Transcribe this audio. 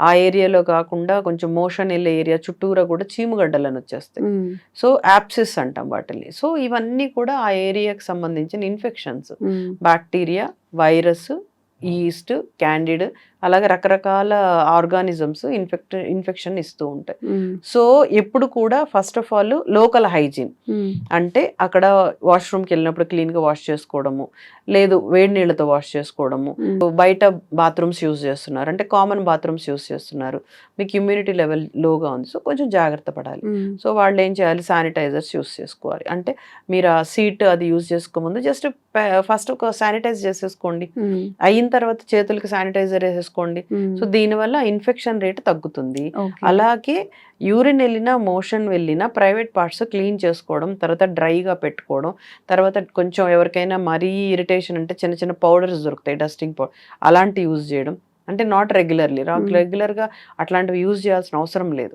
ఆ ఏరియాలో కాకుండా కొంచెం మోషన్ వెళ్ళే ఏరియా చుట్టూరా కూడా చీముగడ్డలను వచ్చేస్తాయి. సో యాప్సిస్ అంటాం వాటిని. సో ఇవన్నీ కూడా ఆ ఏరియాకి సంబంధించిన infections, bacteria, virus, east, candid, అలాగే రకరకాల ఆర్గానిజమ్స్ ఇన్ఫెక్షన్ ఇస్తూ ఉంటాయి. సో ఎప్పుడు కూడా first of all local hygiene అంటే అక్కడ వాష్రూమ్కి వెళ్ళినప్పుడు క్లీన్గా వాష్ చేసుకోవడము, లేదు వేడి నీళ్ళతో వాష్ చేసుకోవడము, బయట బాత్రూమ్స్ యూజ్ చేస్తున్నారు అంటే కామన్ బాత్రూమ్స్ యూజ్ చేస్తున్నారు, మీకు ఇమ్యూనిటీ లెవెల్ లోగా ఉంది, సో కొంచెం జాగ్రత్త పడాలి. సో వాళ్ళు ఏం చేయాలి, శానిటైజర్స్ యూజ్ చేసుకోవాలి. అంటే మీరు ఆ సీట్ అది యూజ్ చేసుకోముందు జస్ట్ ఫస్ట్ ఒక శానిటైజ్ చేసేసుకోండి, అయిన తర్వాత చేతులకి శానిటైజర్ వేసేసుకోండి. సో దీనివల్ల ఇన్ఫెక్షన్ రేట్ తగ్గుతుంది. అలాగే యూరిన్ వెళ్ళినా మోషన్ వెళ్ళినా ప్రైవేట్ పార్ట్స్ క్లీన్ చేసుకోవడం, తర్వాత డ్రైగా పెట్టుకోవడం, తర్వాత కొంచెం ఎవరికైనా మరీ ఇరిటేషన్ అంటే చిన్న చిన్న పౌడర్స్ దొరుకుతాయి, డస్టింగ్ పౌడర్, అలాంటి యూజ్ చేయడం. అంటే నాట్ రెగ్యులర్గా అట్లాంటివి యూజ్ చేయాల్సిన అవసరం లేదు.